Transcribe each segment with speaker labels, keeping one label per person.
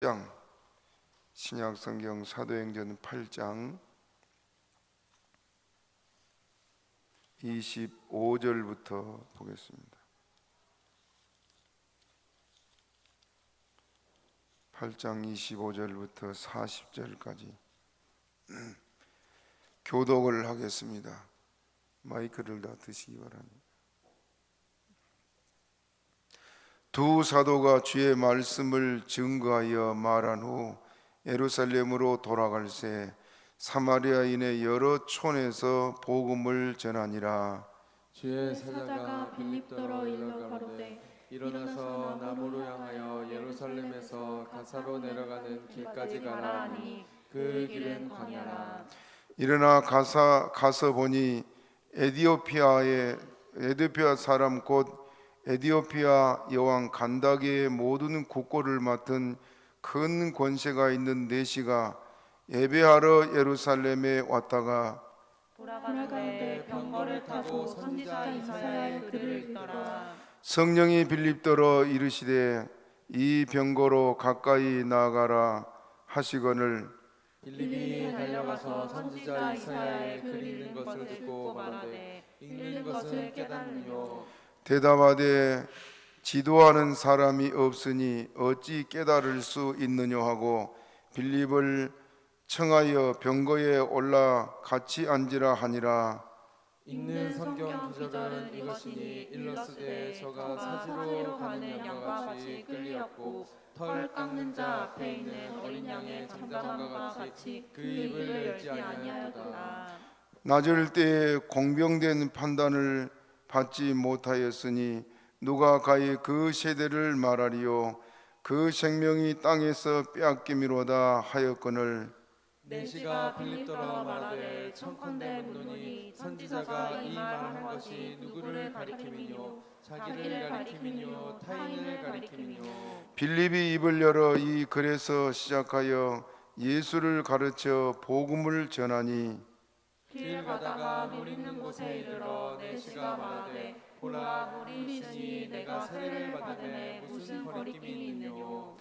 Speaker 1: 8장 신약성경 사도행전 8장 25절부터 보겠습니다. 8장 25절부터 40절까지 교독을 하겠습니다. 마이크를 다 드시기 바랍니다. 두 사도가 주의 말씀을 증거하여 말한 후 예루살렘으로 돌아갈새 사마리아인의 여러 촌에서 복음을 전하니라.
Speaker 2: 주의 사자가 빌립더로 일러 가로되 일어나서 남으로 향하여 예루살렘에서 가사로 내려가는 길까지 가라 하니 그 길은 광야라.
Speaker 1: 일어나 가서 보니 에디오피아 사람 곧 에디오피아 여왕 간다게의 모든 국고를 맡은 큰 권세가 있는 내시가 예배하러 예루살렘에 왔다가
Speaker 2: 돌아가는데 병거를 타고 선지자 이사야의 글을 읽더라.
Speaker 1: 성령이 빌립더러 이르시되 이 병거로 가까이 나아가라 하시거늘
Speaker 2: 빌립이 달려가서 선지자 이사야의 글 읽는 것을 듣고 말하되 읽는 것을 깨닫느뇨.
Speaker 1: 대답하되 지도하는 사람이 없으니 어찌 깨달을 수 있느냐 하고 빌립을 청하여 병거에 올라 같이 앉으라 하니라.
Speaker 2: 읽는 성경 구절은 이것이니 일러스되 저가 사지로 가는 양과 같이 끌리었고 털 깎는 자 앞에 있는 어린 양의 잠잠함과 같이 그 입을 열지 아니하였도다.
Speaker 1: 낮을 때에 공병된 판단을 받지 못하였으니 누가 가히 그 세대를 말하리요. 그 생명이 땅에서 빼앗김이로다 하였거늘
Speaker 2: 내시가 빌립더러 말하되 청컨대 묻노니 선지자가 이 말한 것이 누구를 가리킴이뇨 자기를 가리킴이뇨 타인을 가리킴이뇨.
Speaker 1: 빌립이 입을 열어 이 글에서 시작하여 예수를 가르쳐 복음을 전하니
Speaker 2: 길 가다가 물 있는 곳에 이르러 내시가 말하되 보라 물이 있으니 내가 세례를 받으매 무슨 거리낌이 있느뇨.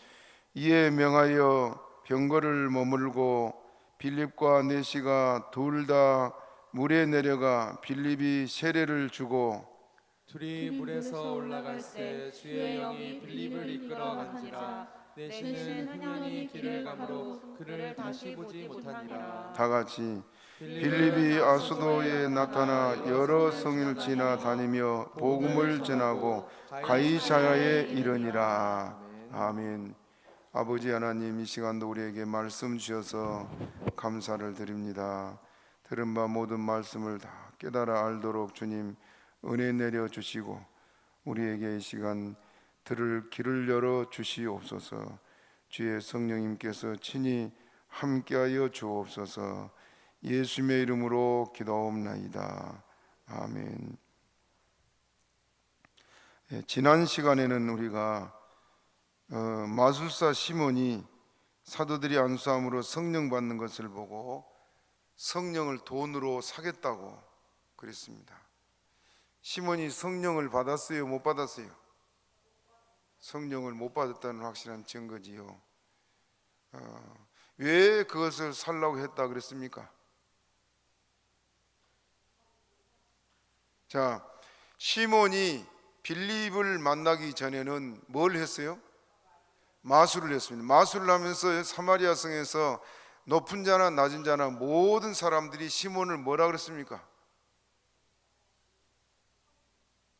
Speaker 1: 이에 명하여 병거를 머물고 빌립과 내시가 둘 다 물에 내려가 빌립이 세례를 주고
Speaker 2: 둘이 물에서 올라갈새 주의 영이 빌립을 이끌어 간지라. 내시는 흥연히 길을 가므로 그를 다시 보지 못하니라.
Speaker 1: 다 같이 빌립이 아수도에 나타나 여러 성을 지나 다니며 복음을 전하고 가이사야에 이르니라. 아멘. 아버지 하나님, 이 시간도 우리에게 말씀 주셔서 감사를 드립니다. 들은 바 모든 말씀을 다 깨달아 알도록 주님 은혜 내려 주시고 우리에게 이 시간 들을 길을 열어 주시옵소서. 주의 성령님께서 친히 함께하여 주옵소서. 예수님의 이름으로 기도하옵나이다. 아멘. 지난 시간에는 우리가 마술사 시몬이 사도들이 안수함으로 성령 받는 것을 보고 성령을 돈으로 사겠다고 그랬습니다. 시몬이 성령을 받았어요? 못 받았어요? 성령을 못 받았다는 확실한 증거지요. 왜 그것을 살라고 했다 그랬습니까? 자, 시몬이 빌립을 만나기 전에는 뭘 했어요? 마술을 했습니다. 마술을 하면서 사마리아 성에서 높은 자나 낮은 자나 모든 사람들이 시몬을 뭐라 그랬습니까?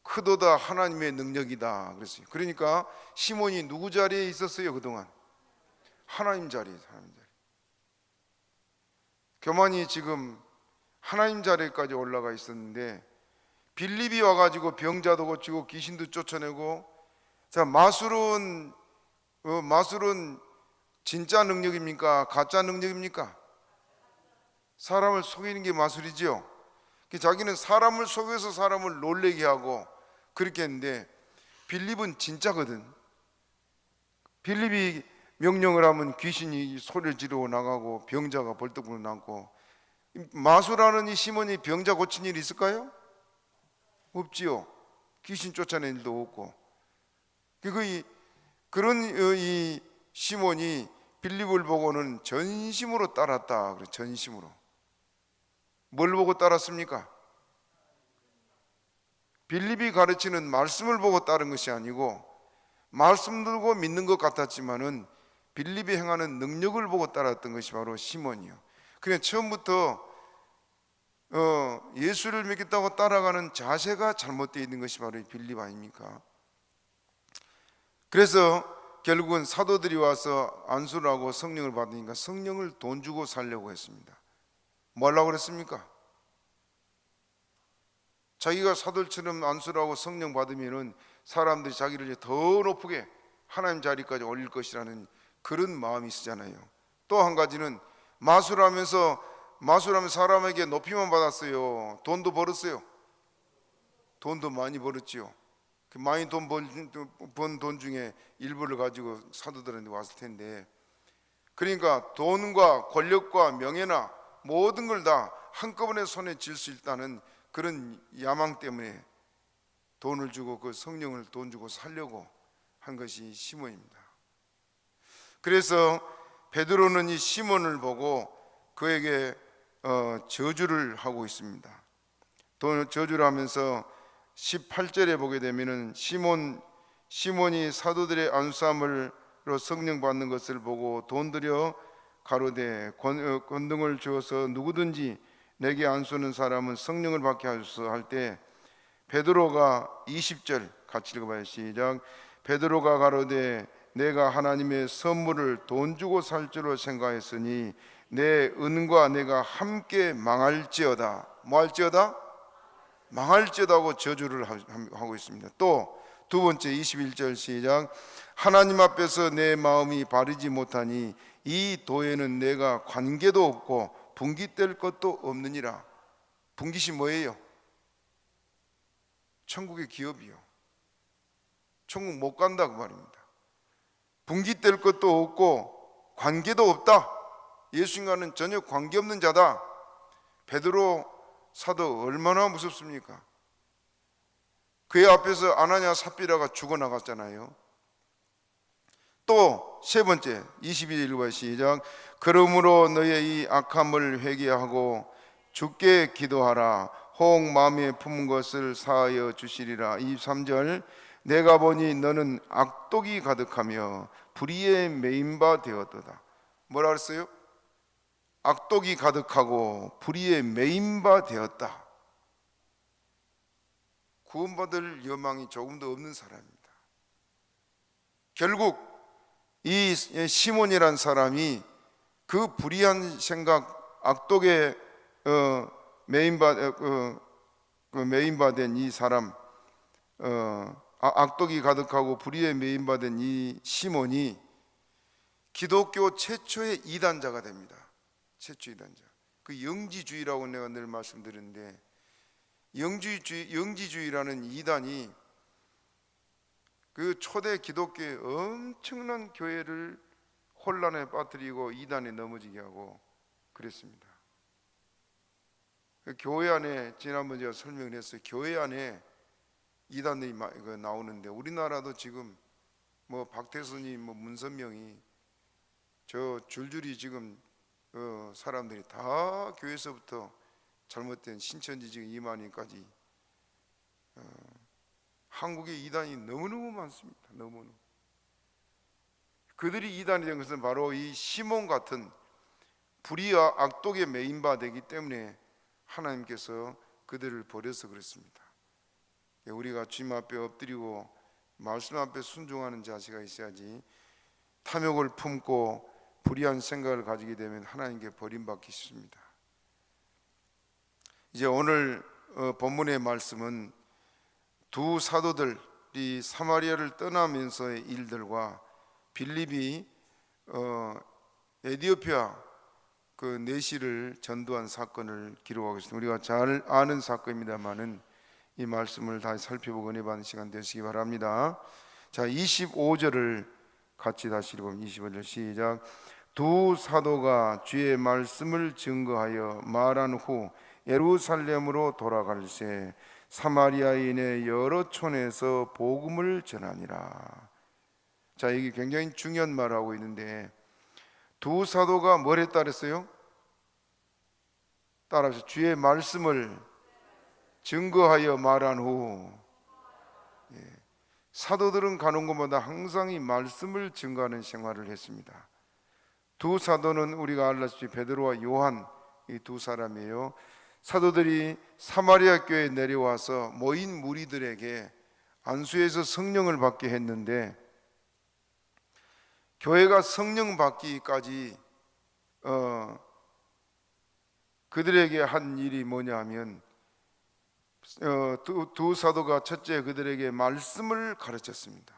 Speaker 1: 크도다 하나님의 능력이다 그랬어요. 그러니까 시몬이 누구 자리에 있었어요? 그동안 하나님 자리에. 교만이 지금 하나님 자리까지 올라가 있었는데 빌립이 와가지고 병자도 고치고 귀신도 쫓아내고. 자, 마술은 진짜 능력입니까? 가짜 능력입니까? 사람을 속이는 게 마술이지요. 자기는 사람을 속여서 사람을 놀래게 하고 그렇게 했는데 빌립은 진짜거든. 빌립이 명령을 하면 귀신이 소리를 지르고 나가고 병자가 벌떡 나고. 마술하는 이 시몬이 병자 고친 일이 있을까요? 없지요. 귀신 쫓아낸 일도 없고. 그런 이 시몬이 빌립을 보고는 전심으로 따랐다. 그래, 전심으로. 뭘 보고 따랐습니까? 빌립이 가르치는 말씀을 보고 따른 것이 아니고, 말씀 들고 믿는 것 같았지만은 빌립이 행하는 능력을 보고 따랐던 것이 바로 시몬이요. 그냥 처음부터 예수를 믿겠다고 따라가는 자세가 잘못되어 있는 것이 바로 빌립 아닙니까? 그래서 결국은 사도들이 와서 안수를 하고 성령을 받으니까 성령을 돈 주고 살려고 했습니다. 뭐 하려고 그랬습니까? 자기가 사도처럼 안수를 하고 성령 받으면은 사람들이 자기를 이제 더 높게 하나님 자리까지 올릴 것이라는 그런 마음이 있었잖아요. 또 한 가지는 마술하면서 사람에게 높이만 받았어요. 돈도 벌었어요. 돈도 많이 벌었지요. 그 많이 번 돈 중에 일부를 가지고 사도들한테 왔을 텐데, 그러니까 돈과 권력과 명예나 모든 걸 다 한꺼번에 손에 쥘 수 있다는 그런 야망 때문에 돈을 주고 그 성령을 돈 주고 살려고 한 것이 시몬입니다. 그래서 베드로는 이 시몬을 보고 그에게 저주를 하고 있습니다. 저주를 하면서 18절에 보게 되면은 시몬이 사도들의 안수함으로 성령 받는 것을 보고 돈 들여 가로되 권능을 주어서 누구든지 내게 안수는 사람은 성령을 받게 하소서 할 때, 베드로가 20절 같이 읽어봐요. 시작. 베드로가 가로되 내가 하나님의 선물을 돈 주고 살 줄로 생각했으니 내 은과 내가 함께 망할지어다. 뭐 할지어다? 망할지어다 하고 저주를 하고 있습니다. 또 두 번째 21절 시작. 하나님 앞에서 내 마음이 바르지 못하니 이 도에는 내가 관계도 없고 분깃될 것도 없느니라. 분깃이 뭐예요? 천국의 기업이요. 천국 못 간다 그 말입니다. 분깃될 것도 없고 관계도 없다. 예수님과는 전혀 관계없는 자다. 베드로 사도 얼마나 무섭습니까? 그의 앞에서 아나니아 삽비라가 죽어나갔잖아요. 또 세 번째 22절 시작. 그러므로 너의 이 악함을 회개하고 주께 기도하라. 혹 마음에 품은 것을 사하여 주시리라. 23절 내가 보니 너는 악독이 가득하며 불의에 매인 바 되었도다. 뭐라 그랬어요? 악독이 가득하고 불의에 매인 바 되었다. 구원받을 여망이 조금도 없는 사람입니다. 결국 이 시몬이란 사람이 그 불의한 생각, 악독에 메인바된 이 사람, 악독이 가득하고 불의에 메인바된 이 시몬이 기독교 최초의 이단자가 됩니다. 최초 이단자. 그 영지주의라고 내가 늘 말씀드리는데, 영지주의라는 이단이 그 초대 기독교의 엄청난 교회를 혼란에 빠뜨리고 이단에 넘어지게 하고 그랬습니다. 그 교회 안에, 지난번 제가 설명을 했어요. 교회 안에 이단들이 나오는데, 우리나라도 지금 뭐 박태선이 뭐 문선명이 저 줄줄이 지금 사람들이 다 교회에서부터 잘못된 신천지 지금 이만희까지 한국의 이단이 너무너무 많습니다. 너무너무. 그들이 이단이 된 것은 바로 이 시몬 같은 불의와 악독에 매인바 되기 때문에 하나님께서 그들을 버려서 그렇습니다. 우리가 주님 앞에 엎드리고 말씀 앞에 순종하는 자세가 있어야지, 탐욕을 품고 불의한 생각을 가지게 되면 하나님께 버림받기 쉽습니다. 이제 오늘 본문의 말씀은 두 사도들이 사마리아를 떠나면서의 일들과 빌립이 에디오피아 그 내시를 전도한 사건을 기록하고 있습니다. 우리가 잘 아는 사건입니다만은 이 말씀을 다시 살펴보고 은혜 받는 시간 되시기 바랍니다. 자, 25절을 같이 다시 읽으면 25절 시작. 두 사도가 주의 말씀을 증거하여 말한 후 예루살렘으로 돌아갈새 사마리아인의 여러 촌에서 복음을 전하니라. 자, 이게 굉장히 중요한 말을 하고 있는데, 두 사도가 뭘 했다 그랬어요? 따라서 주의 말씀을 증거하여 말한 후. 사도들은 가는 곳마다 항상 이 말씀을 증거하는 생활을 했습니다. 두 사도는 우리가 알다시피 베드로와 요한, 이 두 사람이에요. 사도들이 사마리아 교회에 내려와서 모인 무리들에게 안수에서 성령을 받게 했는데, 교회가 성령 받기까지 그들에게 한 일이 뭐냐 하면, 두 사도가 첫째 그들에게 말씀을 가르쳤습니다.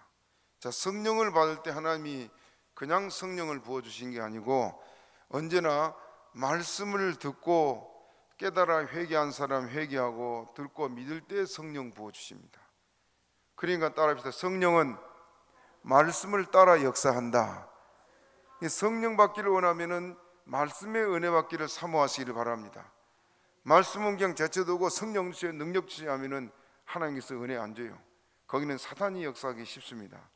Speaker 1: 자, 성령을 받을 때 하나님이 그냥 성령을 부어주신 게 아니고, 언제나 말씀을 듣고 깨달아 회개한 사람 회개하고, 듣고 믿을 때 성령 부어주십니다. 그러니까 따라합시다. 성령은 말씀을 따라 역사한다. 성령 받기를 원하면은 말씀의 은혜 받기를 사모하시기를 바랍니다. 말씀은 그냥 제쳐두고 성령 주시의 능력 주시하면은 하나님께서 은혜 안 줘요. 거기는 사탄이 역사하기 쉽습니다.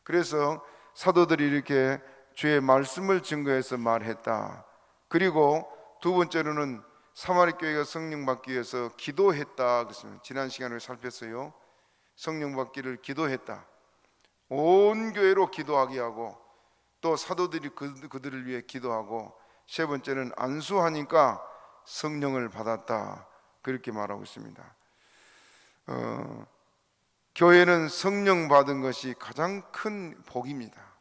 Speaker 1: 그래서 사도들이 이렇게 주의 말씀을 증거해서 말했다. 그리고 두 번째로는 사마리 교회가 성령 받기 위해서 기도했다. 그랬습니다. 지난 시간에 살폈어요. 성령 받기를 기도했다. 온 교회로 기도하게 하고, 또 사도들이 그들을 위해 기도하고, 세 번째는 안수하니까 성령을 받았다. 그렇게 말하고 있습니다. 교회는 성령 받은 것이 가장 큰 복입니다.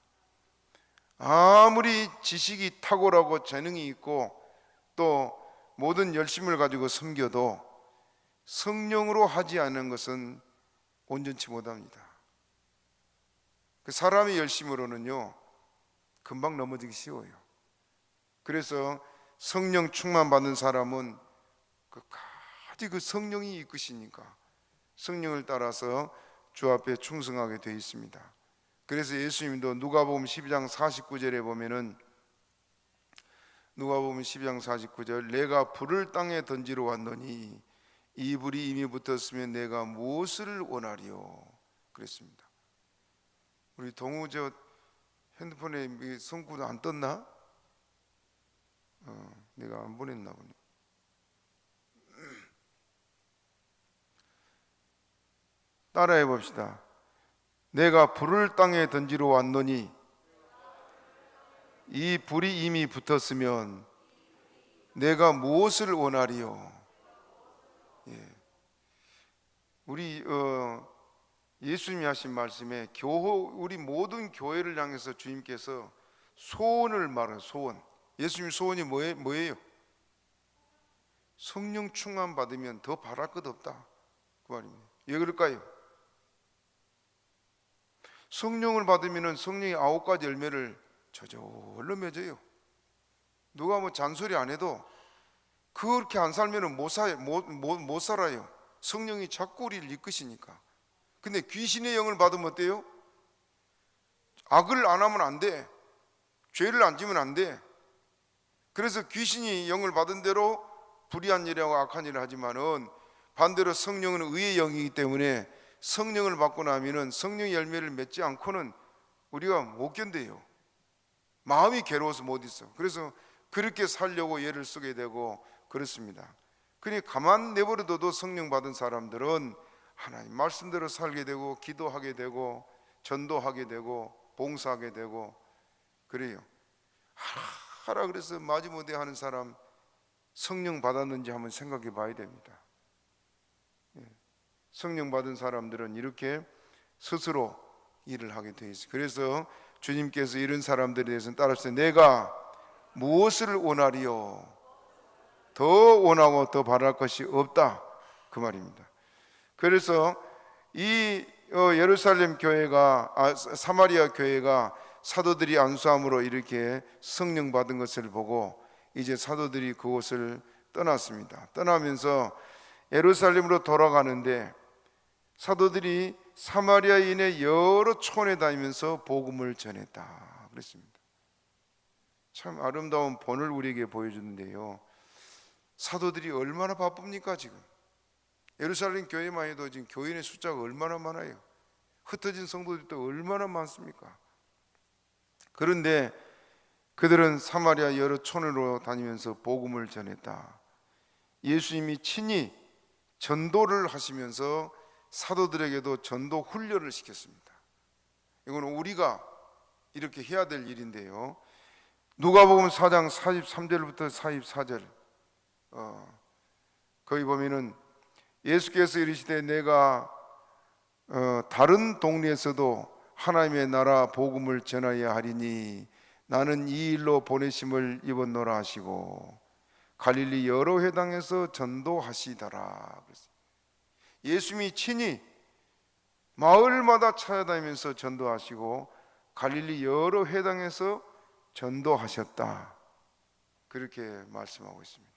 Speaker 1: 아무리 지식이 탁월하고 재능이 있고 또 모든 열심을 가지고 섬겨도 성령으로 하지 않는 것은 온전치 못합니다. 그 사람의 열심으로는요 금방 넘어지기 쉬워요. 그래서 성령 충만 받는 사람은 끝까지 그 성령이 이끄시니까 성령을 따라서 주 앞에 충성하게 되어 있습니다. 그래서 예수님도 누가복음 12장 49절에 보면은, 누가복음 12장 49절, 내가 불을 땅에 던지러 왔노니 이 불이 이미 붙었으면 내가 무엇을 원하리요? 그랬습니다. 우리 동우 저 핸드폰에 성구도 안 떴나? 내가 안 보냈나 보네. 따라해 봅시다. 내가 불을 땅에 던지러 왔노니 이 불이 이미 붙었으면 내가 무엇을 원하리요? 우리 예수님이 하신 말씀에 우리 모든 교회를 향해서 주님께서 소원을 말해요. 소원. 예수님 소원이 뭐예요? 성령 충만 받으면 더 바랄 것 없다, 그 말입니다. 왜 그럴까요? 성령을 받으면 성령이 9가지 열매를 저절로 맺어요. 누가 뭐 잔소리 안 해도 그렇게 안 살면 못 살아요. 성령이 자꾸 우리를 이끄시니까. 근데 귀신의 영을 받으면 어때요? 악을 안 하면 안 돼. 죄를 안 지면 안 돼. 그래서 귀신이 영을 받은 대로 불의한 일하고 악한 일을 하지만은, 반대로 성령은 의의 영이기 때문에 성령을 받고 나면은 성령의 열매를 맺지 않고는 우리가 못 견뎌요. 마음이 괴로워서 못 있어. 그래서 그렇게 살려고 애를 쓰게 되고 그렇습니다. 그러니 가만 내버려둬도 성령 받은 사람들은 하나님 말씀대로 살게 되고, 기도하게 되고, 전도하게 되고, 봉사하게 되고 그래요. 하라 그래서 마지못해 하는 사람 성령 받았는지 한번 생각해 봐야 됩니다. 성령 받은 사람들은 이렇게 스스로 일을 하게 되어 있어요. 그래서 주님께서 이런 사람들에 대해서는 따라서 내가 무엇을 원하리요? 더 원하고 더 바랄 것이 없다, 그 말입니다. 그래서 이 예루살렘 교회가 사마리아 교회가 사도들이 안수함으로 이렇게 성령 받은 것을 보고 이제 사도들이 그곳을 떠났습니다. 떠나면서 예루살렘으로 돌아가는데 사도들이 사마리아인의 여러 촌에 다니면서 복음을 전했다 그랬습니다. 참 아름다운 본을 우리에게 보여주는데요, 사도들이 얼마나 바쁩니까? 지금 예루살렘 교회만 해도 지금 교인의 숫자가 얼마나 많아요. 흩어진 성도들도 얼마나 많습니까? 그런데 그들은 사마리아 여러 촌으로 다니면서 복음을 전했다. 예수님이 친히 전도를 하시면서 사도들에게도 전도 훈련을 시켰습니다. 이거는 우리가 이렇게 해야 될 일인데요. 누가복음 4장 43절부터 44절 거기 보면은 예수께서 이르시되 내가 다른 동네에서도 하나님의 나라 복음을 전하여야 하리니 나는 이 일로 보내심을 입었노라 하시고 갈릴리 여러 회당에서 전도하시더라. 예수님이 친히 마을마다 찾아다니면서 전도하시고 갈릴리 여러 회당에서 전도하셨다. 그렇게 말씀하고 있습니다.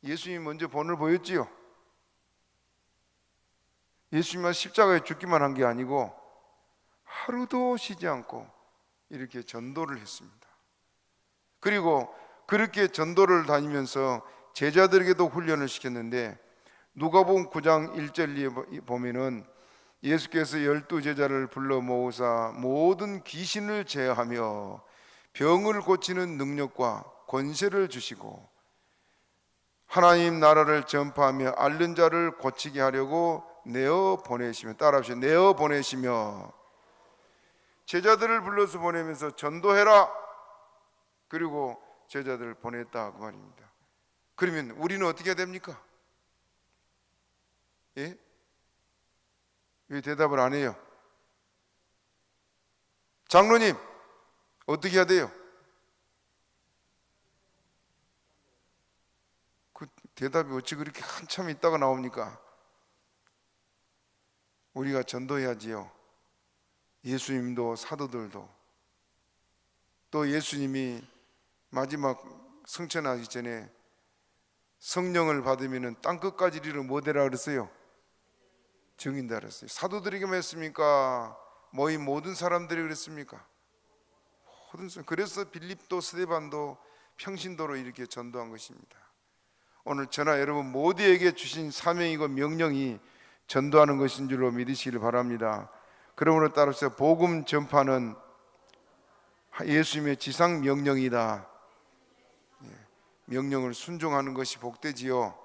Speaker 1: 예수님이 먼저 본을 보였지요. 예수님은 십자가에 죽기만 한 게 아니고 하루도 쉬지 않고 이렇게 전도를 했습니다. 그리고 그렇게 전도를 다니면서 제자들에게도 훈련을 시켰는데 누가복음 9장 1절에 보면은 예수께서 12제자를 불러 모으사 모든 귀신을 제어하며 병을 고치는 능력과 권세를 주시고 하나님 나라를 전파하며 앓는 자를 고치게 하려고 내어 보내시며, 따라하시죠. 내어 보내시며, 제자들을 불러서 보내면서 전도해라. 그리고 제자들을 보냈다 그 말입니다. 그러면 우리는 어떻게 해야 됩니까? 예? 왜 대답을 안 해요? 장로님 어떻게 해야 돼요? 그 대답이 어찌 그렇게 한참 있다가 나옵니까? 우리가 전도해야지요. 예수님도 사도들도. 또 예수님이 마지막 승천하기 전에 성령을 받으면 땅끝까지 이르러 뭐되라 그랬어요? 증인다 그랬어요. 사도들에게만 했습니까? 모인 모든 사람들이 그랬습니까? 모든 사람. 그래서 빌립도 스데반도 평신도로 이렇게 전도한 것입니다. 오늘 저나 여러분 모두에게 주신 사명이고 명령이 전도하는 것인 줄로 믿으시길 바랍니다. 그러므로 따라서 복음 전파는 예수님의 지상 명령이다. 명령을 순종하는 것이 복되지요.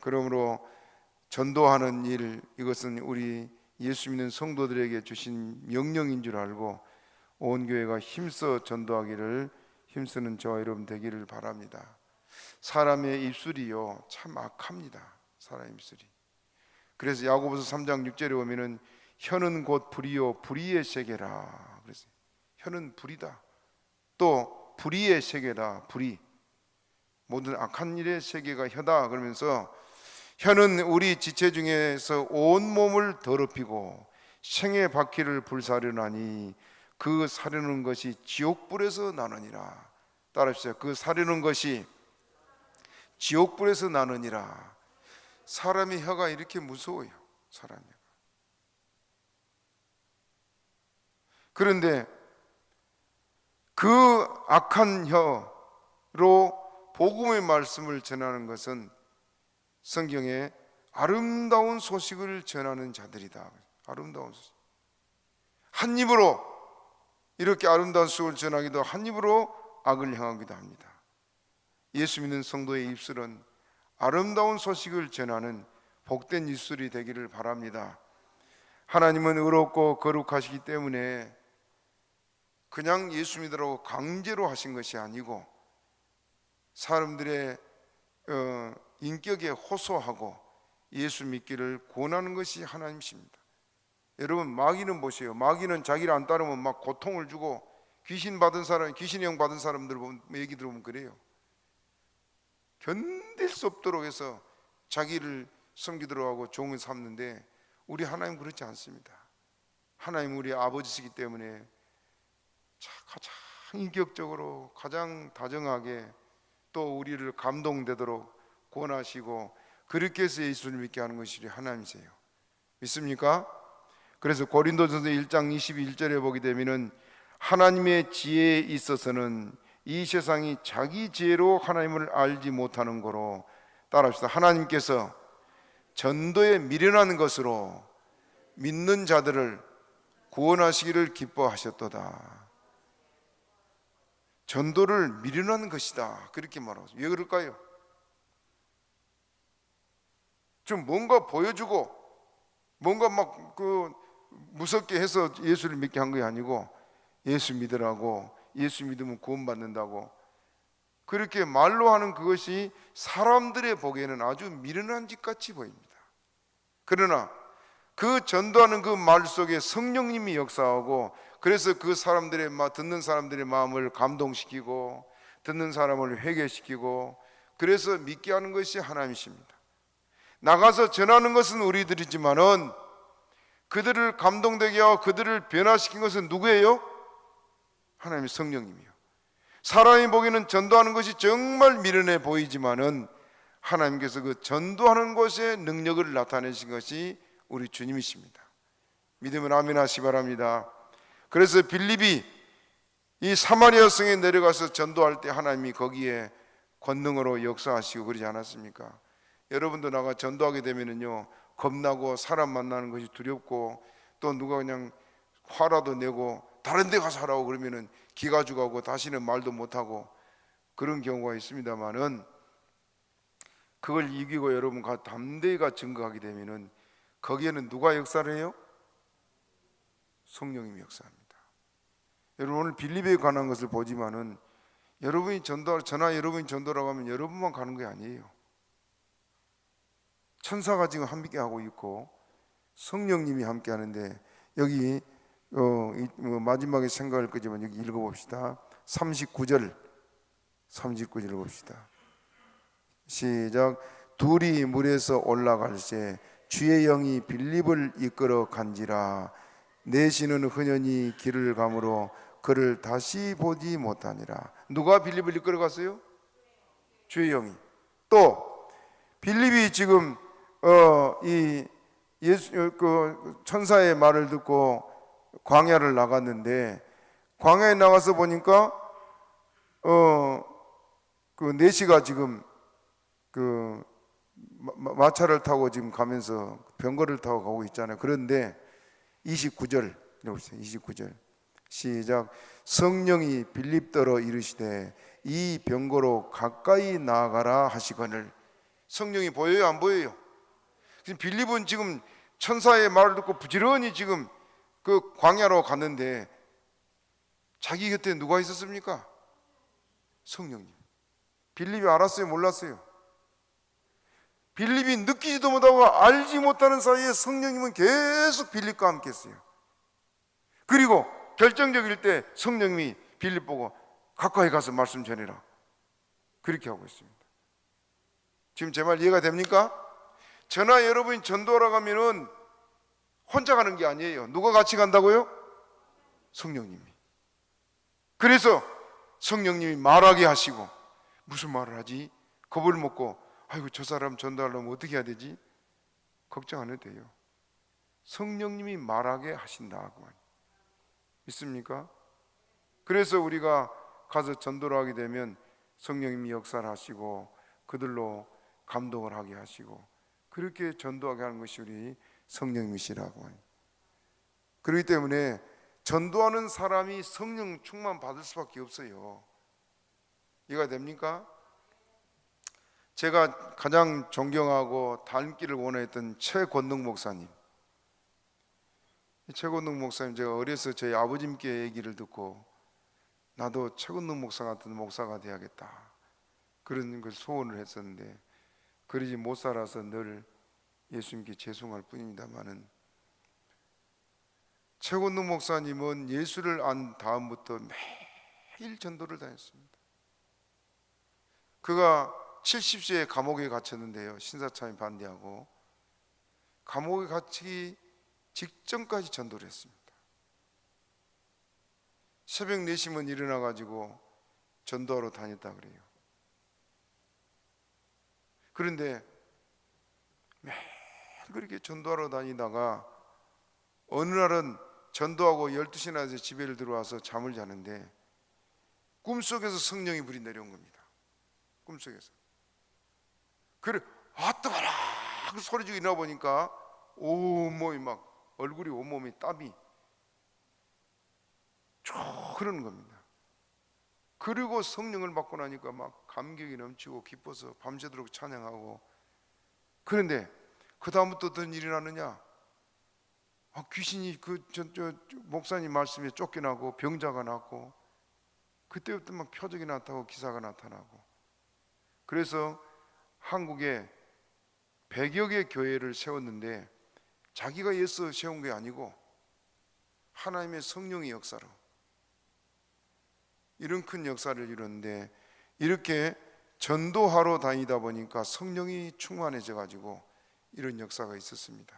Speaker 1: 그러므로 전도하는 일, 이것은 우리 예수 믿는 성도들에게 주신 명령인 줄 알고 온 교회가 힘써 전도하기를 힘쓰는 저와 여러분 되기를 바랍니다. 사람의 입술이요 참 악합니다. 사람의 입술이. 그래서 야고보서 3장 6절에 보면은 혀는 곧 불이요 불의의 세계라 그랬어요. 혀는 불이다. 또 불의의 세계다. 불의. 모든 악한 일의 세계가 혀다. 그러면서 혀는 우리 지체 중에서 온 몸을 더럽히고 생의 바퀴를 불사르나니 그 사르는 것이 지옥불에서 나느니라. 따라하십시오. 그 사르는 것이 지옥불에서 나느니라. 사람의 혀가 이렇게 무서워요. 사람의 혀가. 그런데 그 악한 혀로 복음의 말씀을 전하는 것은 성경에 아름다운 소식을 전하는 자들이다. 아름다운 소식. 한 입으로 이렇게 아름다운 소식을 전하기도 한 입으로 악을 향하기도 합니다. 예수 믿는 성도의 입술은 아름다운 소식을 전하는 복된 입술이 되기를 바랍니다. 하나님은 의롭고 거룩하시기 때문에 그냥 예수 믿으라고 강제로 하신 것이 아니고 사람들의 인격에 호소하고 예수 믿기를 권하는 것이 하나님이십니다. 여러분 마귀는 보세요. 마귀는 자기를 안 따르면 막 고통을 주고 귀신 받은 사람, 귀신의 영 받은 사람들 보면 얘기 들어보면 그래요. 견딜 수 없도록 해서 자기를 섬기도록 하고 종을 삼는데 우리 하나님 그렇지 않습니다. 하나님 우리 아버지시기 때문에 가장 인격적으로 가장 다정하게 또 우리를 감동되도록 권하시고 그렇게 해서 예수를 믿게 하는 것이 우리 하나님이세요. 믿습니까? 그래서 고린도전서 1장 21절에 보게 되면은 하나님의 지혜에 있어서는 이 세상이 자기 지혜로 하나님을 알지 못하는 거로, 따라합시다. 하나님께서 전도에 미련한 것으로 믿는 자들을 구원하시기를 기뻐하셨도다. 전도를 미련한 것이다 그렇게 말하고. 왜 그럴까요? 좀 뭔가 보여주고 뭔가 막 무섭게 해서 예수를 믿게 한 게 아니고, 예수 믿으라고, 예수 믿으면 구원받는다고 그렇게 말로 하는 그것이 사람들의 보기에는 아주 미련한 짓 같이 보입니다. 그러나 그 전도하는 그 말 속에 성령님이 역사하고, 그래서 그 사람들의 듣는 사람들의 마음을 감동시키고 듣는 사람을 회개시키고 그래서 믿게 하는 것이 하나님이십니다. 나가서 전하는 것은 우리들이지만은 그들을 감동되게 하고 그들을 변화시킨 것은 누구예요? 하나님의 성령님이요. 사람이 보기에는 전도하는 것이 정말 미련해 보이지만은 하나님께서 그 전도하는 것에 능력을 나타내신 것이 우리 주님이십니다. 믿으면 아멘 하시기 바랍니다. 그래서 빌립이 이 사마리아 성에 내려가서 전도할 때 하나님이 거기에 권능으로 역사하시고 그러지 않았습니까? 여러분도 나가 전도하게 되면은요, 겁나고 사람 만나는 것이 두렵고 또 누가 그냥 화라도 내고 다른 데 가서 하라고 그러면은 기가 죽어가고 다시는 말도 못하고 그런 경우가 있습니다만은, 그걸 이기고 여러분과 담대히 증거하게 되면은 거기에는 누가 역사를 해요? 성령님이 역사합니다. 여러분 오늘 빌립에 관한 것을 보지만은 여러분이 여러분이 전도라고 하면 여러분만 가는 게 아니에요. 천사가 지금 함께 하고 있고 성령님이 함께 하는데, 여기 마지막에 생각할 거지만 여기 읽어봅시다. 39절 봅시다. 시작. 둘이 물에서 올라갈새 주의 영이 빌립을 이끌어 간지라. 내시는 흔연히 길을 가므로 그를 다시 보지 못하니라. 누가 빌립을 이끌어 갔어요? 주의 영이. 또 빌립이 지금 이 천사의 말을 듣고 광야를 나갔는데, 광야에 나가서 보니까 내시가 지금 마차를 타고 지금 가면서 병거를 타고 가고 있잖아요. 그런데 29절 읽어보세요. 29절 시작. 성령이 빌립더러 이르시되 이 병거로 가까이 나아가라 하시거늘. 성령이 보여요, 안 보여요? 빌립은 지금 천사의 말을 듣고 부지런히 지금 그 광야로 갔는데 자기 곁에 누가 있었습니까? 성령님. 빌립이 알았어요, 몰랐어요? 빌립이 느끼지도 못하고 알지 못하는 사이에 성령님은 계속 빌립과 함께 했어요. 그리고 결정적일 때 성령님이 빌립 보고 가까이 가서 말씀 전해라 그렇게 하고 있습니다. 지금 제 말 이해가 됩니까? 저나 여러분이 전도하러 가면은 혼자 가는 게 아니에요. 누가 같이 간다고요? 성령님이. 그래서 성령님이 말하게 하시고, 무슨 말을 하지? 겁을 먹고 아이고 저 사람 전도하려면 어떻게 해야 되지? 걱정 안 해도 돼요. 성령님이 말하게 하신다고. 믿습니까? 그래서 우리가 가서 전도를 하게 되면 성령님이 역사를 하시고 그들로 감동을 하게 하시고 그렇게 전도하게 하는 것이 우리 성령님이시라고. 그렇기 때문에 전도하는 사람이 성령 충만 받을 수밖에 없어요. 이해가 됩니까? 제가 가장 존경하고 닮기를 원했던 최권능 목사님. 최권능 목사님, 제가 어려서 저희 아버님께 얘기를 듣고 나도 최권능 목사 같은 목사가 돼야겠다 그런 걸 소원을 했었는데 그러지 못 살아서 늘 예수님께 죄송할 뿐입니다만은, 최권능 목사님은 예수를 안 다음부터 매일 전도를 다녔습니다. 그가 70세에 감옥에 갇혔는데요, 신사참이 반대하고 감옥에 갇히기 직전까지 전도를 했습니다. 새벽 4시면 일어나 가지고 전도하러 다녔다 그래요. 그런데 매일 그렇게 전도하러 다니다가 어느 날은 전도하고 12시나 돼서 집에 들어와서 잠을 자는데 꿈속에서 성령이 불이 내려온 겁니다. 꿈속에서. 그래, 뜨거라! 그 소리 지르고 일어나 보니까 온몸이 막 얼굴이 온몸이 땀이 쭉 흐르는 겁니다. 그리고 성령을 받고 나니까 막 감격이 넘치고 기뻐서 밤새도록 찬양하고. 그런데 그 다음부터 어떤 일이 나느냐? 귀신이 저 목사님 말씀에 쫓겨나고 병자가 났고, 그때부터 막 표적이 나타나고 기사가 나타나고. 그래서 한국에 100여 개 교회를 세웠는데 자기가 애써 세운 게 아니고 하나님의 성령의 역사로 이런 큰 역사를 이뤘는데, 이렇게 전도하러 다니다 보니까 성령이 충만해져 가지고 이런 역사가 있었습니다.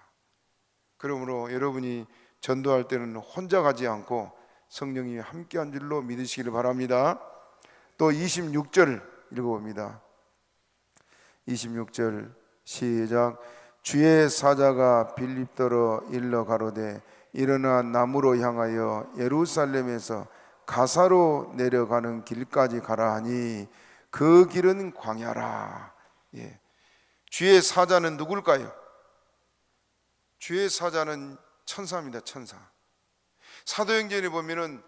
Speaker 1: 그러므로 여러분이 전도할 때는 혼자 가지 않고 성령이 함께한 줄로 믿으시기를 바랍니다. 또 26절 읽어봅니다. 26절 시작. 주의 사자가 빌립더러 일러 가로되 일어나 남으로 향하여 예루살렘에서 가사로 내려가는 길까지 가라 하니 그 길은 광야라. 주의 사자는 누굴까요? 주의 사자는 천사입니다. 천사. 사도행전에 보면은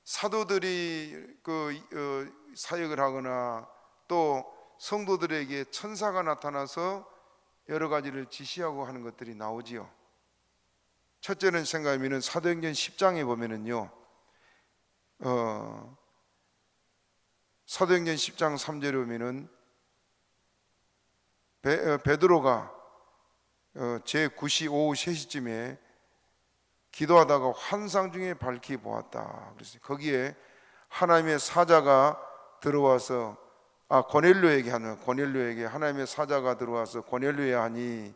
Speaker 1: 사도들이 사역을 하거나 또 성도들에게 천사가 나타나서 여러 가지를 지시하고 하는 것들이 나오지요. 첫째는 생각하면은 사도행전 10장에 보면은요, 사도행전 10장 3절에 보면은 베드로가 제9시 오후 3시쯤에 기도하다가 환상 중에 밝히 보았다. 그래서 거기에 하나님의 사자가 들어와서 고넬료에게 하나님의 사자가 들어와서 고넬료에 하니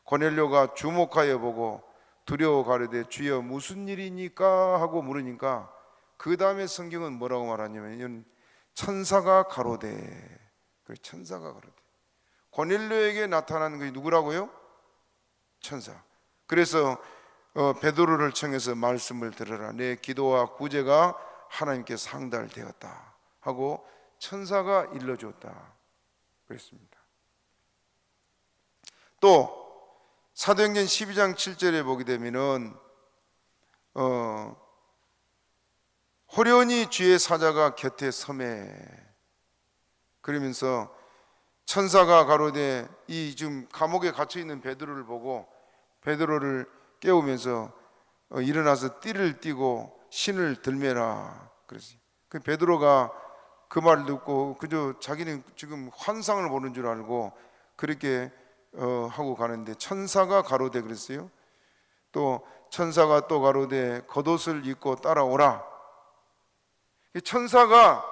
Speaker 1: 고넬료가 주목하여 보고 두려워 가로되 주여 무슨 일이니까 하고 물으니까 그 다음에 성경은 뭐라고 말하냐면 천사가 가로되, 천사가 가로되 고넬료에게 나타나는 것이 누구라고요? 천사. 그래서 베드로를 청해서 말씀을 들으라. 내 기도와 구제가 하나님께 상달되었다 하고 천사가 일러줬다 그랬습니다. 또 사도행전 12장 7절에 보게 되면은 호련히 주의 사자가 곁에 섬에, 그러면서 천사가 가로되 이 지금 감옥에 갇혀 있는 베드로를 보고 베드로를 깨우면서 일어나서 띠를 띠고 신을 들매라 그랬어요. 그 베드로가 그 말을 듣고 그저 자기는 지금 환상을 보는 줄 알고 그렇게 하고 가는데 천사가 가로되 그랬어요. 또 천사가 또 가로되 겉옷을 입고 따라오라. 천사가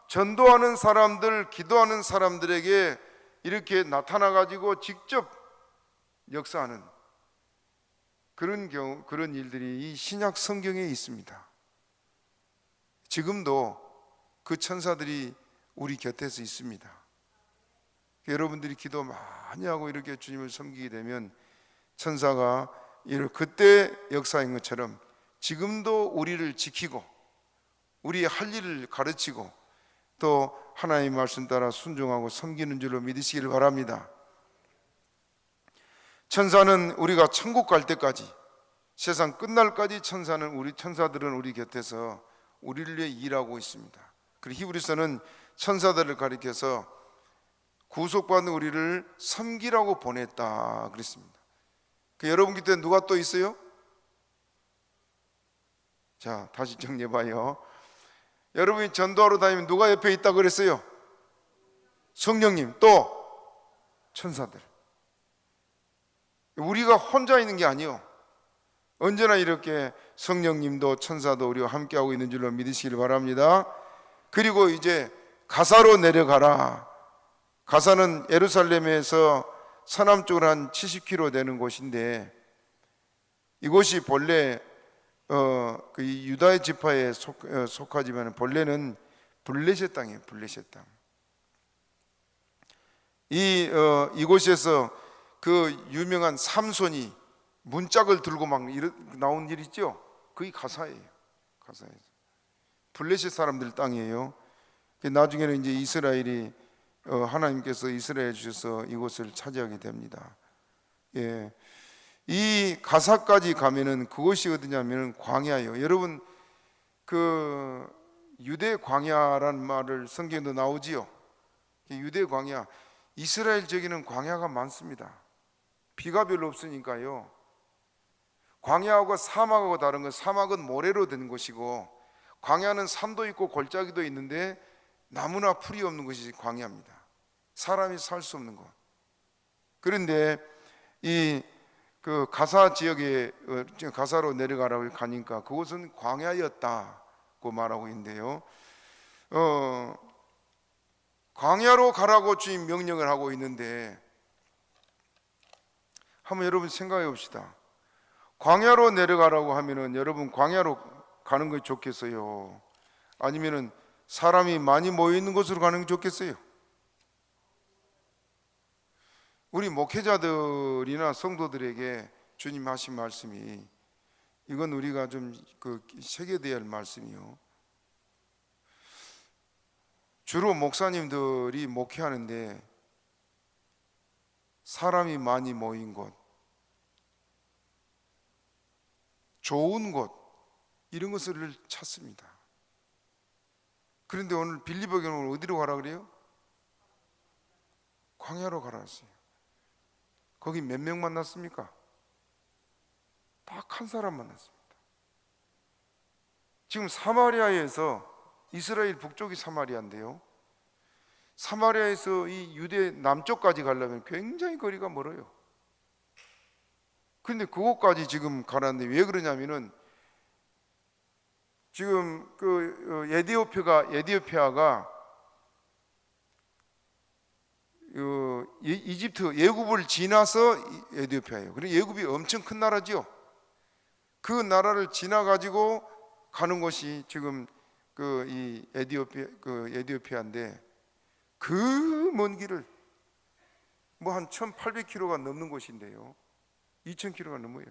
Speaker 1: 전도하는 사람들, 기도하는 사람들에게 이렇게 나타나 가지고 직접 역사하는 그런 일들이 이 신약 성경에 있습니다. 지금도 그 천사들이 우리 곁에서 있습니다. 여러분들이 기도 많이 하고 이렇게 주님을 섬기게 되면 천사가 그때 역사인 것처럼 지금도 우리를 지키고 우리 할 일을 가르치고 또 하나님의 말씀 따라 순종하고 섬기는 줄로 믿으시기를 바랍니다. 천사는 우리가 천국 갈 때까지, 세상 끝날까지 천사들은 우리 곁에서 우리를 위해 일하고 있습니다. 그리고 히브리서는 천사들을 가리켜서 구속받는 우리를 섬기라고 보냈다 그랬습니다. 여러분 곁에 누가 또 있어요? 자, 다시 정리해봐요. 여러분이 전도하러 다니면 누가 옆에 있다고 그랬어요? 성령님, 또 천사들. 우리가 혼자 있는 게 아니요, 언제나 이렇게 성령님도 천사도 우리와 함께하고 있는 줄로 믿으시길 바랍니다. 그리고 이제 가사로 내려가라. 가사는 예루살렘에서 서남쪽으로 한 70km 되는 곳인데, 이곳이 본래 그 유다의 지파에 속하지만 본래는 블레셋 땅이에요. 블레셋 땅. 이곳에서 그 유명한 삼손이 문짝을 들고 막 나온 일 있죠? 그게 가사예요. 가사에서 블레셋 사람들 땅이에요. 나중에는 이제 이스라엘이 하나님께서 이스라엘 주셔서 이곳을 차지하게 됩니다. 예, 이 가사까지 가면은 그곳이 어디냐면은 광야예요. 여러분 그 유대 광야란 말을 성경에도 나오지요. 유대 광야, 이스라엘 저기는 광야가 많습니다. 비가 별로 없으니까요. 광야하고 사막하고 다른 건, 사막은 모래로 된 곳이고 광야는 산도 있고 골짜기도 있는데 나무나 풀이 없는 것이 광야입니다. 사람이 살 수 없는 곳. 그런데 이 그 가사 지역에 가사로 내려가라고 가니까 그곳은 광야였다고 말하고 있는데요. 광야로 가라고 주님 명령을 하고 있는데 한번 여러분 생각해 봅시다. 광야로 내려가라고 하면은 여러분 광야로 가는 게 좋겠어요? 아니면은 사람이 많이 모여 있는 곳으로 가는 게 좋겠어요? 우리 목회자들이나 성도들에게 주님 하신 말씀이, 이건 우리가 좀 새겨야 할 말씀이요. 주로 목사님들이 목회하는데 사람이 많이 모인 곳, 좋은 곳, 이런 것을 찾습니다. 그런데 오늘 빌립보 교회는 어디로 가라 그래요? 광야로 가라 했어요. 거기 몇 명 만났습니까? 딱 한 사람 만났습니다. 지금 사마리아에서, 이스라엘 북쪽이 사마리아인데요, 사마리아에서 이 유대 남쪽까지 가려면 굉장히 거리가 멀어요. 그런데 그곳까지 지금 가라는데 왜 그러냐면은 지금 에디오피아가 이집트 예굽을 지나서 에디오피아예요. 그리고 예굽이 엄청 큰 나라지요. 그 나라를 지나 가지고 가는 곳이 지금 이 에디오피아인데, 그 먼 길을 뭐 한 1,800km가 넘는 곳인데요, 2,000km가 넘어요.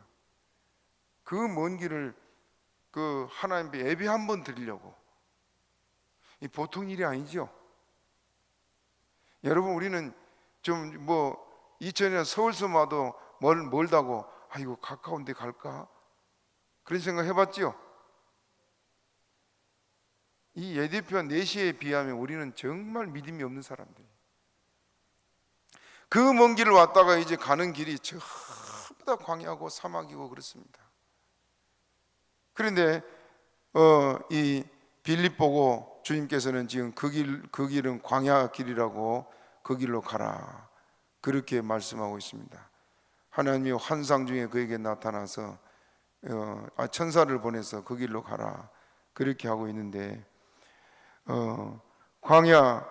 Speaker 1: 그 먼 길을 하나님 앞에 예배 한번 드리려고, 이 보통 일이 아니죠. 여러분, 우리는 좀 이천이나 서울서 와도 멀다고 이거 가까운 데 갈까? 그런 생각 해봤지요? 이 에디오피아 내시에 비하면 우리는 정말 믿음이 없는 사람들. 그 먼 길을 왔다가 이제 가는 길이 전부 다 광야고 사막이고 그렇습니다. 그런데 이 빌립보고 주님께서는 지금 그 길은 광야 길이라고 그 길로 가라, 그렇게 말씀하고 있습니다. 하나님이 환상 중에 그에게 나타나서 천사를 보내서 그 길로 가라, 그렇게 하고 있는데, 광야,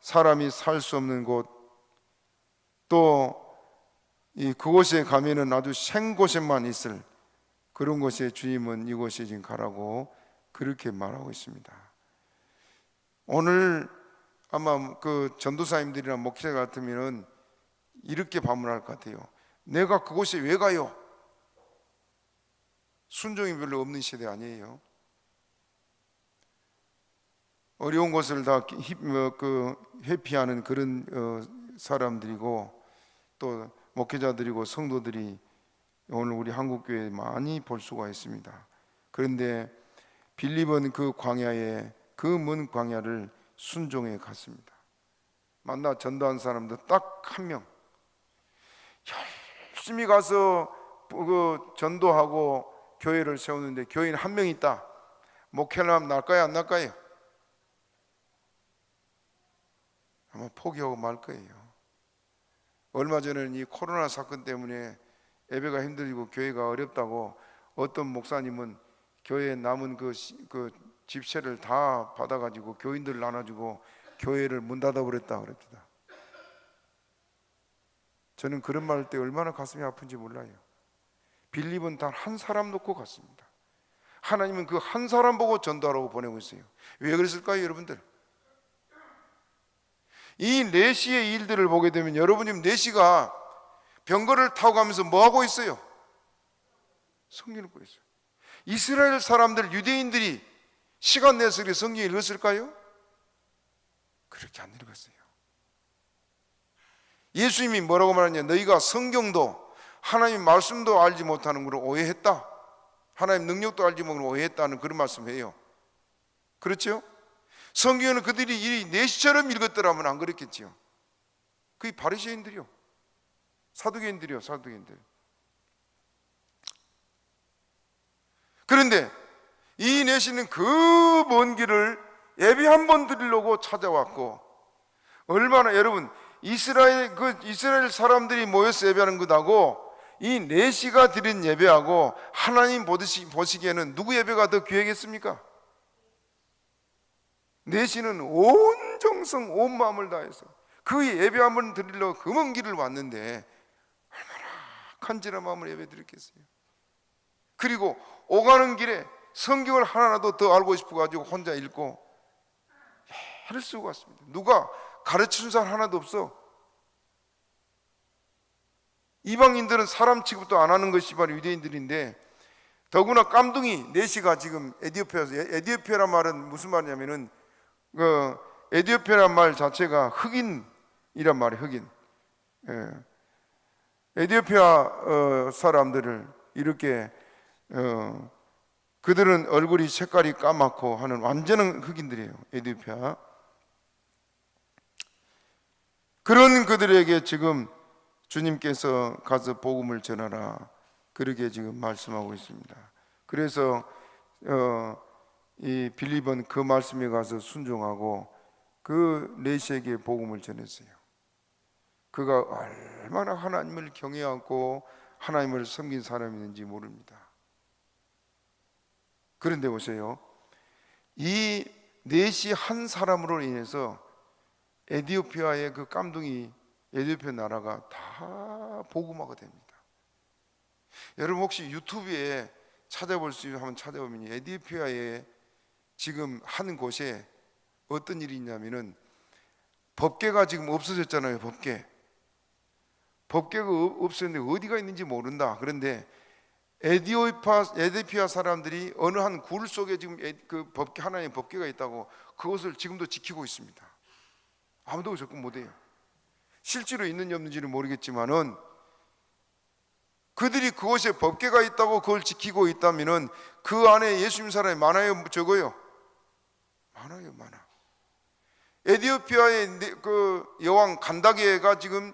Speaker 1: 사람이 살 수 없는 곳, 또 그곳에 가면은 아주 생고생만 있을 그런 곳에 주님은 이곳에 지금 가라고 그렇게 말하고 있습니다. 오늘 아마 전도사님들이나 목회자 같으면은 이렇게 반문할 것 같아요. 내가 그곳에 왜 가요? 순종이 별로 없는 시대 아니에요. 어려운 것을 다 회피하는 그런 사람들이고, 또 목회자들이고 성도들이 오늘 우리 한국교회에 많이 볼 수가 있습니다. 그런데 빌립은 그 광야에, 그 먼 광야를 순종해 갔습니다. 만나 전도한 사람도 딱 한 명, 열심히 가서 전도하고 교회를 세우는데 교인 한 명 있다. 목회를 하면 날까요, 안 날까요? 아마 포기하고 말 거예요. 얼마 전에는 이 코로나 사건 때문에 예배가 힘들고 교회가 어렵다고 어떤 목사님은 교회에 남은 그 집세를 다 받아가지고 교인들 나눠주고 교회를 문 닫아버렸다 그럽니다. 저는 그런 말 할 때 얼마나 가슴이 아픈지 몰라요. 빌립은 단 한 사람 놓고 갔습니다. 하나님은 그 한 사람 보고 전도하라고 보내고 있어요. 왜 그랬을까요, 여러분들? 이 내시의 일들을 보게 되면 여러분, 지금 내시가 병거를 타고 가면서 뭐 하고 있어요? 성경 읽고 있어요. 이스라엘 사람들, 유대인들이 시간 내서 성경 읽었을까요? 그렇게 안 읽었어요. 예수님이 뭐라고 말하냐? 너희가 성경도 하나님 말씀도 알지 못하는 걸 오해했다, 하나님 능력도 알지 못하는 걸 오해했다는 그런 말씀이에요. 그렇죠? 성경에는 그들이 이 내시처럼 읽었더라면 안 그랬겠지요. 그게 바리새인들이요, 사두개인들이요, 사두개인들. 그런데 이 내시는 그 먼 길을 예배 한 번 드리려고 찾아왔고, 얼마나 여러분 이스라엘 사람들이 모여서 예배하는 것하고 이 내시가 드린 예배하고 하나님 보시기에는 누구 예배가 더 귀하겠습니까? 내시는 온 정성 온 마음을 다해서 그 예배 한 번 드리려고 그 먼 길을 왔는데 얼마나 간절한 마음을 예배 드렸겠어요. 그리고 오가는 길에 성경을 하나라도 더 알고 싶어가지고 혼자 읽고 해를 쓰고 갔습니다. 누가 가르쳐준 사람 하나도 없어. 이방인들은 사람 취급도 안 하는 것이 바로 유대인들인데, 더구나 깜둥이 내시가 지금 에디오피아란 말은 무슨 말이냐면은 그 에디오피아란 말 자체가 흑인이란 말이에요. 흑인. 에디오피아 사람들을 이렇게 그들은 얼굴이 색깔이 까맣고 하는 완전한 흑인들이에요. 에디오피아. 그런 그들에게 지금 주님께서 가서 복음을 전하라, 그렇게 지금 말씀하고 있습니다. 그래서 이 빌립은 그 말씀에 가서 순종하고 그 내시에게 복음을 전했어요. 그가 얼마나 하나님을 경외하고 하나님을 섬긴 사람이었는지 모릅니다. 그런데 보세요, 이 내시 한 사람으로 인해서 에디오피아의 그 깜둥이 에디오피아 나라가 다 복음화가 됩니다. 여러분 혹시 유튜브에 찾아볼 수 있는 한번 찾아보면 에디오피아에 지금 한 곳에 어떤 일이 있냐면은 법궤가 지금 없어졌잖아요. 법궤가 없었는데 어디가 있는지 모른다. 그런데 에디오피아 사람들이 어느 한 굴 속에 지금 그 법궤, 하나의 법궤가 있다고 그것을 지금도 지키고 있습니다. 아무도 접근 못해요. 실제로 있는지 없는지는 모르겠지만은 그들이 그곳에 법궤가 있다고 그걸 지키고 있다면은 그 안에 예수님 사람이 많아요, 적어요? 많아요, 많아. 에디오피아의 그 여왕 간다게가 지금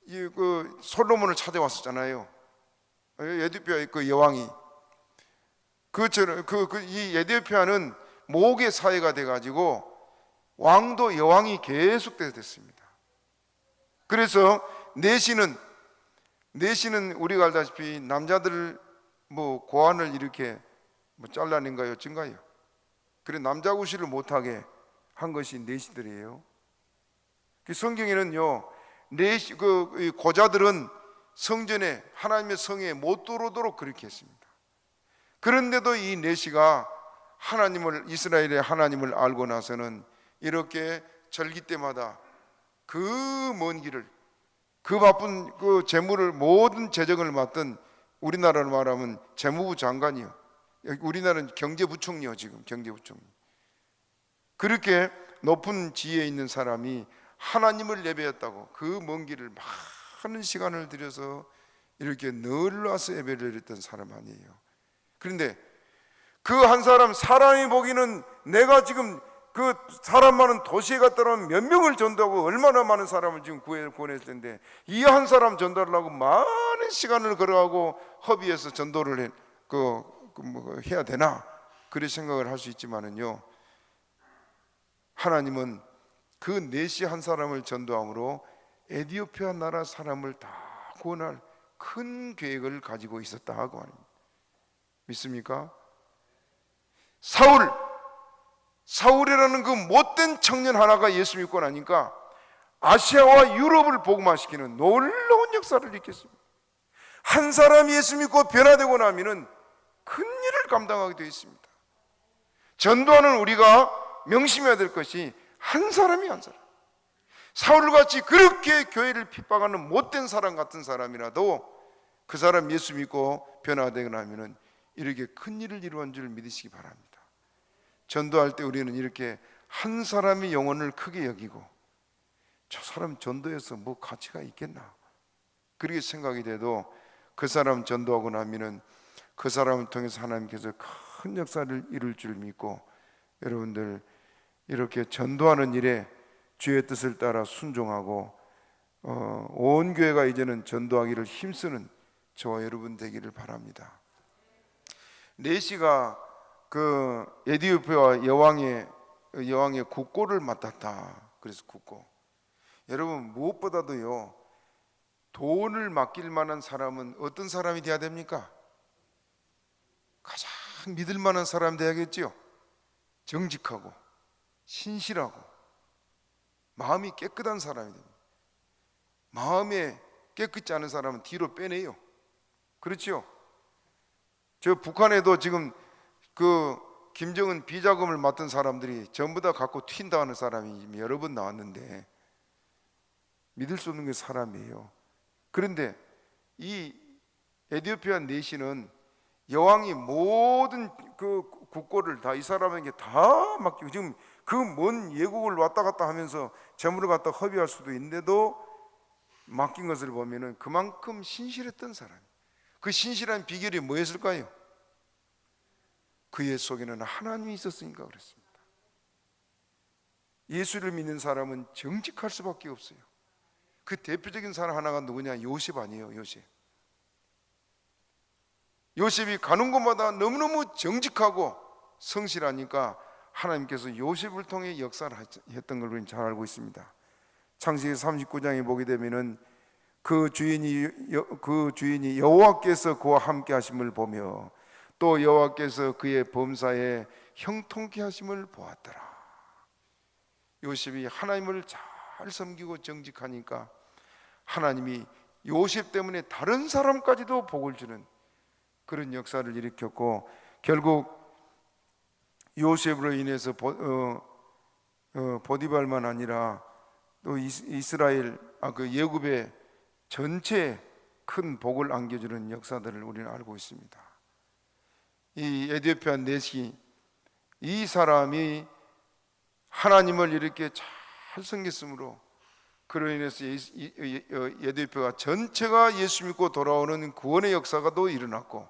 Speaker 1: 그 솔로몬을 찾아왔었잖아요. 에디오피아의 그 여왕이 이 에디오피아는 모계 사회가 돼가지고 왕도 여왕이 계속 됐습니다. 그래서 내시는 우리가 알다시피 남자들 뭐 고환을 이렇게 뭐 잘라낸가요, 어쩐가요? 그래 남자 구실을 못하게 한 것이 내시들이에요. 성경에는요, 내시 그 고자들은 성전에 하나님의 성에 못 들어오도록 그렇게 했습니다. 그런데도 이 내시가 이스라엘의 하나님을 알고 나서는 이렇게 절기 때마다 그 먼 길을, 그 바쁜 그 재물을 모든 재정을 맡던, 우리나라로 말하면 재무부 장관이요, 우리나라는 경제부총리요, 지금 경제부총리. 그렇게 높은 지위에 있는 사람이 하나님을 예배했다고 그 먼 길을 많은 시간을 들여서 이렇게 늘 와서 예배를 드렸던 사람 아니에요. 그런데 그 한 사람이 보기는 내가 지금 그 사람 많은 도시에 갔다면 몇 명을 전도하고 얼마나 많은 사람을 지금 구원했을 텐데 이 한 사람 전도하려고 많은 시간을 걸어가고 허비해서 전도를 해야 되나, 그런 생각을 할 수 있지만은요, 하나님은 그 내시 한 사람을 전도함으로 에디오피아 나라 사람을 다 구원할 큰 계획을 가지고 있었다 하고 말입니다. 믿습니까? 사울이라는 그 못된 청년 하나가 예수 믿고 나니까 아시아와 유럽을 복음화시키는 놀라운 역사를 일으켰습니다. 한 사람이 예수 믿고 변화되고 나면은 큰 일을 감당하게 되어 있습니다. 전도하는 우리가 명심해야 될 것이 한 사람이 한 사람. 사울같이 그렇게 교회를 핍박하는 못된 사람 같은 사람이라도 그 사람 예수 믿고 변화되고 나면은 이렇게 큰 일을 이루어한 줄 믿으시기 바랍니다. 전도할 때 우리는 이렇게 한 사람의 영혼을 크게 여기고 저 사람 전도해서 뭐 가치가 있겠나, 그렇게 생각이 돼도 그 사람 전도하고 나면은 그 사람을 통해서 하나님께서 큰 역사를 이룰 줄 믿고, 여러분들 이렇게 전도하는 일에 주의 뜻을 따라 순종하고 온 교회가 이제는 전도하기를 힘쓰는 저와 여러분 되기를 바랍니다. 네시가 그 에디오피아 여왕의 국고를 맡았다. 그래서 국고. 여러분 무엇보다도요, 돈을 맡길 만한 사람은 어떤 사람이 돼야 됩니까? 가장 믿을 만한 사람 돼야겠지요. 정직하고 신실하고 마음이 깨끗한 사람이 됩니다. 마음에 깨끗지 않은 사람은 뒤로 빼내요. 그렇죠? 저 북한에도 지금 그 김정은 비자금을 맡은 사람들이 전부 다 갖고 튄다 하는 사람이 여러 번 나왔는데 믿을 수 없는 게 사람이에요. 그런데 이 에티오피아 내시는 여왕이 모든 그 국고를 다 이 사람에게 다 맡기고, 지금 그 먼 예국을 왔다 갔다 하면서 재물을 갖다 허비할 수도 있는데도 맡긴 것을 보면은 그만큼 신실했던 사람. 그 신실한 비결이 뭐였을까요? 그의 속에는 하나님이 있었으니까 그렇습니다. 예수를 믿는 사람은 정직할 수밖에 없어요. 그 대표적인 사람 하나가 누구냐? 요셉 아니에요? 요셉이 가는 곳마다 너무너무 정직하고 성실하니까 하나님께서 요셉을 통해 역사를 했던 걸 우리는 잘 알고 있습니다. 창세기 39장에 보게 되면은 그 주인이 여호와께서 그와 함께 하심을 보며 또 여호와께서 그의 범사에 형통케 하심을 보았더라. 요셉이 하나님을 잘 섬기고 정직하니까 하나님이 요셉 때문에 다른 사람까지도 복을 주는 그런 역사를 일으켰고, 결국 요셉으로 인해서 보디발만 아니라 또 이스라엘 그 예굽의 전체 큰 복을 안겨주는 역사들을 우리는 알고 있습니다. 이 에티오피아 넷이, 이 사람이 하나님을 이렇게 잘 섬겼으므로 그로 인해서 에티오피아 전체가 예수 믿고 돌아오는 구원의 역사가 또 일어났고,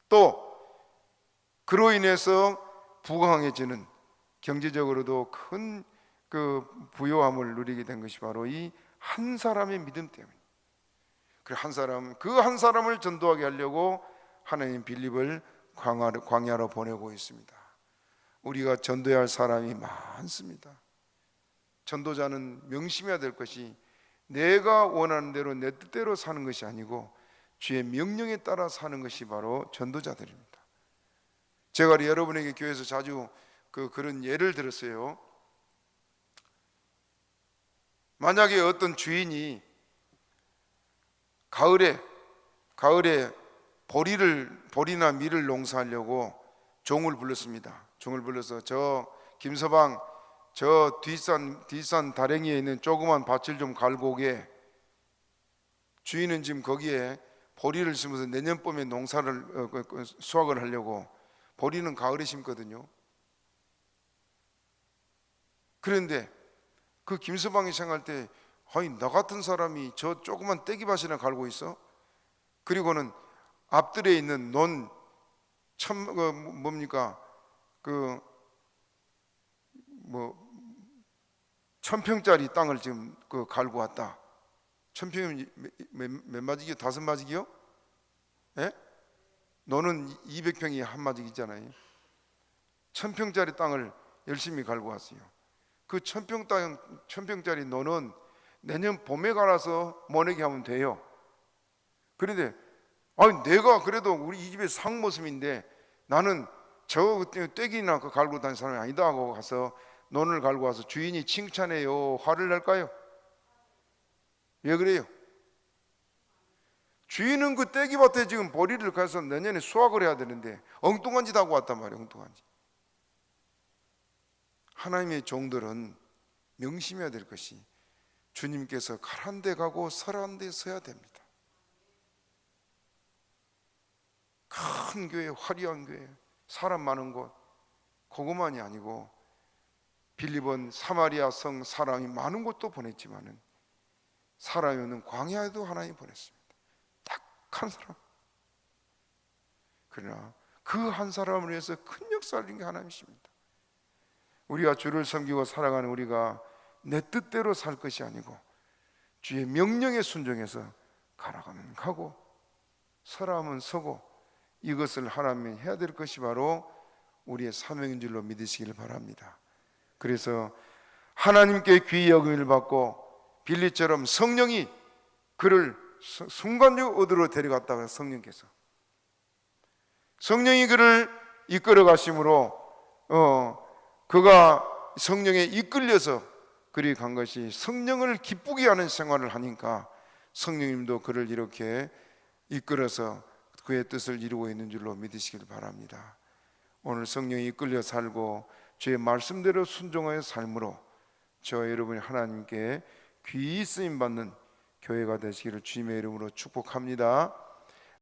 Speaker 1: 또 그로 인해서 부강해지는 경제적으로도 큰 그 부요함을 누리게 된 것이 바로 이 한 사람의 믿음 때문에. 그 한 사람을 전도하게 하려고 하나님 빌립을 광야로 보내고 있습니다. 우리가 전도해야 할 사람이 많습니다. 전도자는 명심해야 될 것이 내가 원하는 대로 내 뜻대로 사는 것이 아니고 주의 명령에 따라 사는 것이 바로 전도자들입니다. 제가 여러분에게 교회에서 자주 그런 예를 들었어요. 만약에 어떤 주인이 가을에 보리나 밀을 농사하려고 종을 불렀습니다. 종을 불러서 저 김서방, 저 뒷산 다랭이에 있는 조그만 밭을 좀 갈고 오게. 주인은 지금 거기에 보리를 심어서 내년 봄에 농사를 수확을 하려고. 보리는 가을에 심거든요. 그런데 그 김서방이 생각할 때, 아니 나 같은 사람이 저 조그만 떼기밭이나 갈고 있어? 그리고는 앞들에 있는 천평짜리 땅을 지금 갈고 왔다. 천평이면 몇 마지기요? 5마지기요? 예? 너는 200평이 한 마지기잖아요. 1000평짜리 땅을 열심히 갈고 왔어요. 그 1000평짜리 너는 내년 봄에 갈아서 모내기 하면 돼요. 그런데 아니 내가 그래도 우리 이 집의 상모습인데 나는 저 떼기나 갈고 다니는 사람이 아니다 하고 가서 논을 갈고 와서 주인이 칭찬해요, 화를 낼까요? 왜 그래요? 주인은 그 떼기밭에 지금 보리를 가서 내년에 수확을 해야 되는데 엉뚱한 짓 하고 왔단 말이에요. 엉뚱한 짓. 하나님의 종들은 명심해야 될 것이 주님께서 가란 데 가고 서란 데 서야 됩니다. 큰 교회, 화려한 교회, 사람 많은 곳, 그것만이 아니고 빌립은 사마리아 성 사람이 많은 곳도 보냈지만은 사람이 없는 광야에도 하나님 보냈습니다. 딱 한 사람. 그러나 그 한 사람을 위해서 큰 역사를 이룬 게 하나님이십니다. 우리가 주를 섬기고 살아가는 우리가 내 뜻대로 살 것이 아니고 주의 명령에 순종해서 가라가면 가고 서라면 서고 이것을 하나님이 해야 될 것이 바로 우리의 사명인 줄로 믿으시길 바랍니다. 그래서 하나님께 귀히 여김을 받고 빌리처럼 성령이 그를 순간적으로 어디로 데려갔다가 성령이 그를 이끌어 가심으로 그가 성령에 이끌려서 그리 간 것이 성령을 기쁘게 하는 생활을 하니까 성령님도 그를 이렇게 이끌어서 그의 뜻을 이루고 있는 줄로 믿으시길 바랍니다. 오늘 성령이 이끌려 살고 주의 말씀대로 순종하여 삶으로 저 여러분이 하나님께 귀히 쓰임 받는 교회가 되시기를 주님의 이름으로 축복합니다.